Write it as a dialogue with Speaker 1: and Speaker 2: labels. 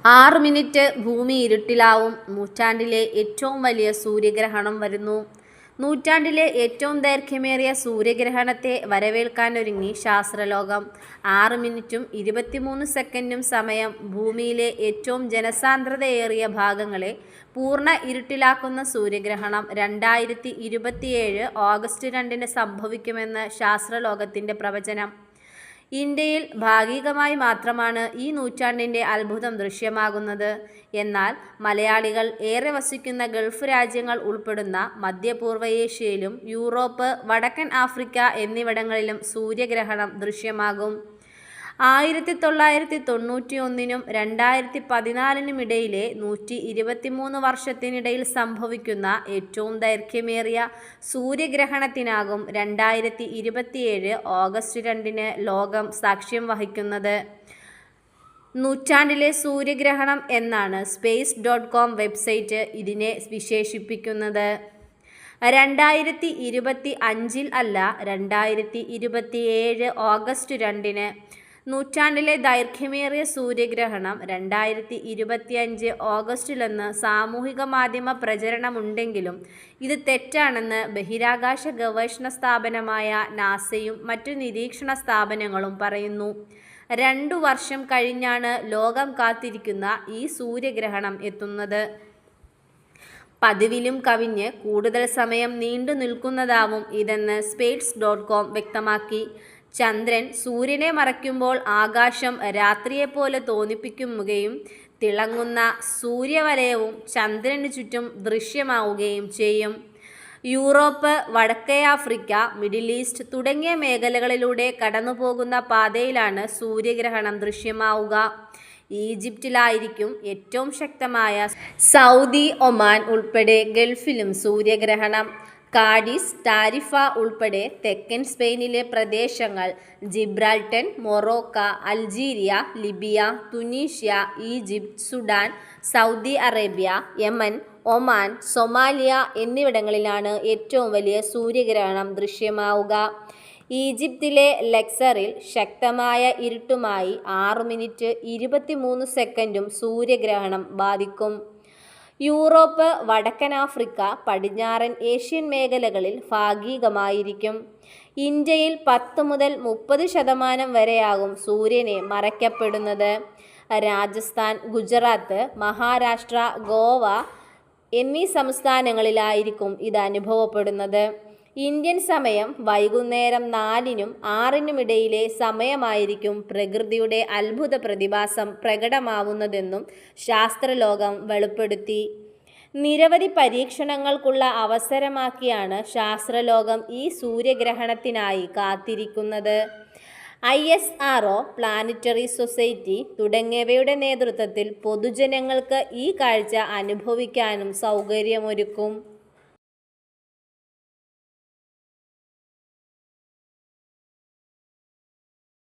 Speaker 1: 6 minute ഭൂമി ഇരുട്ടിലാവും. നൂറ്റാണ്ടിലെ ഏറ്റവും വലിയ സൂര്യഗ്രഹണം വരുന്നു. നൂറ്റാണ്ടിലെ ഏറ്റവും ദൈർഘ്യമേറിയ സൂര്യഗ്രഹണത്തെ വരവേൽക്കാനൊരുങ്ങി ശാസ്ത്രലോകം. 6 മിനിറ്റും 23 സെക്കൻഡും സമയം ഭൂമിയിലെ ഏറ്റവും ജനസാന്ദ്രതയേറിയ ഭാഗങ്ങളെ പൂർണ്ണ ഇരുട്ടിലാക്കുന്ന സൂര്യഗ്രഹണം 2027 ഓഗസ്റ്റ് 2 സംഭവിക്കുമെന്ന് ശാസ്ത്രലോകത്തിൻ്റെ പ്രവചനം. ഇന്ത്യയിൽ ഭാഗികമായി മാത്രമാണ് ഈ നൂറ്റാണ്ടിൻ്റെ അത്ഭുതം ദൃശ്യമാകുന്നത്. എന്നാൽ മലയാളികൾ ഏറെ വസിക്കുന്ന ഗൾഫ് രാജ്യങ്ങൾ ഉൾപ്പെടുന്ന മധ്യപൂർവ്വ ഏഷ്യയിലും യൂറോപ്പ്, വടക്കൻ ആഫ്രിക്ക എന്നിവിടങ്ങളിലും സൂര്യഗ്രഹണം ദൃശ്യമാകും. 1991 2014 ഇടയിലെ 123 വർഷത്തിനിടയിൽ സംഭവിക്കുന്ന ഏറ്റവും ദൈർഘ്യമേറിയ സൂര്യഗ്രഹണത്തിനാകും 2027 ഓഗസ്റ്റ് 2 ലോകം സാക്ഷ്യം വഹിക്കുന്നത്. നൂറ്റാണ്ടിലെ സൂര്യഗ്രഹണം എന്നാണ് space.com വെബ്സൈറ്റ് ഇതിനെ വിശേഷിപ്പിക്കുന്നത്. 2025 അല്ല, 2027 ഓഗസ്റ്റ് 2. നൂറ്റാണ്ടിലെ ദൈർഘ്യമേറിയ സൂര്യഗ്രഹണം 2025 ഓഗസ്റ്റിലെന്ന് സാമൂഹിക മാധ്യമ പ്രചരണമുണ്ടെങ്കിലും ഇത് തെറ്റാണെന്ന് ബഹിരാകാശ ഗവേഷണ സ്ഥാപനമായ നാസയും മറ്റു നിരീക്ഷണ സ്ഥാപനങ്ങളും പറയുന്നു. 2 വർഷം കഴിഞ്ഞാണ് ലോകം കാത്തിരിക്കുന്ന ഈ സൂര്യഗ്രഹണം എത്തുന്നത്. പതിവിലും കവിഞ്ഞ് കൂടുതൽ സമയം നീണ്ടു നിൽക്കുന്നതാവും ഇതെന്ന് space.com വ്യക്തമാക്കി. ചന്ദ്രൻ സൂര്യനെ മറയ്ക്കുമ്പോൾ ആകാശം രാത്രിയെപ്പോലെ തോന്നിപ്പിക്കുകയും തിളങ്ങുന്ന സൂര്യവലയവും ചന്ദ്രന് ചുറ്റും ദൃശ്യമാവുകയും ചെയ്യും. യൂറോപ്പ്, വടക്കേ ആഫ്രിക്ക, മിഡിൽ ഈസ്റ്റ് തുടങ്ങിയ മേഖലകളിലൂടെ കടന്നുപോകുന്ന പാതയിലാണ് സൂര്യഗ്രഹണം ദൃശ്യമാവുക. ഈജിപ്തിലായിരിക്കും ഏറ്റവും ശക്തമായ. സൗദി, ഒമാൻ ഉൾപ്പെടെ ഗൾഫിലും സൂര്യഗ്രഹണം. കാഡിസ്, ടാരിഫ ഉൾപ്പെടെ തെക്കൻ സ്പെയിനിലെ പ്രദേശങ്ങൾ, Gibraltar, Morocco, Algeria, Libya, Tunisia, Egypt, Sudan, Saudi Arabia, Yemen, Oman, Somalia എന്നിവിടങ്ങളിലാണ് ഏറ്റവും വലിയ സൂര്യഗ്രഹണം ദൃശ്യമാവുക. ഈജിപ്തിലെ ലക്സറിൽ ശക്തമായ ഇരുട്ടുമായി 6 മിനിറ്റ് 23 സെക്കൻഡും സൂര്യഗ്രഹണം ബാധിക്കും. യൂറോപ്പ്, വടക്കൻ ആഫ്രിക്ക, പടിഞ്ഞാറൻ ഏഷ്യൻ മേഖലകളിൽ ഭാഗികമായിരിക്കും. ഇന്ത്യയിൽ 10 മുതൽ 30% വരെയാകും സൂര്യനെ മറയ്ക്കപ്പെടുന്നത്. രാജസ്ഥാൻ, ഗുജറാത്ത്, മഹാരാഷ്ട്ര, ഗോവ എന്നീ സംസ്ഥാനങ്ങളിലായിരിക്കും ഇത് അനുഭവപ്പെടുന്നത്. ഇന്ത്യൻ സമയം വൈകുന്നേരം 4-നും 6-നും ഇടയിലെ സമയമായിരിക്കും പ്രകൃതിയുടെ അത്ഭുത പ്രതിഭാസം പ്രകടമാവുന്നതെന്നും ശാസ്ത്രലോകം വെളിപ്പെടുത്തി. നിരവധി പരീക്ഷണങ്ങൾക്കുള്ള അവസരമാക്കിയാണ് ശാസ്ത്രലോകം ഈ സൂര്യഗ്രഹണത്തിനായി കാത്തിരിക്കുന്നത്. ISRO, പ്ലാനറ്ററി സൊസൈറ്റി തുടങ്ങിയവയുടെ നേതൃത്വത്തിൽ പൊതുജനങ്ങൾക്ക് ഈ കാഴ്ച അനുഭവിക്കാനും സൗകര്യമൊരുക്കും.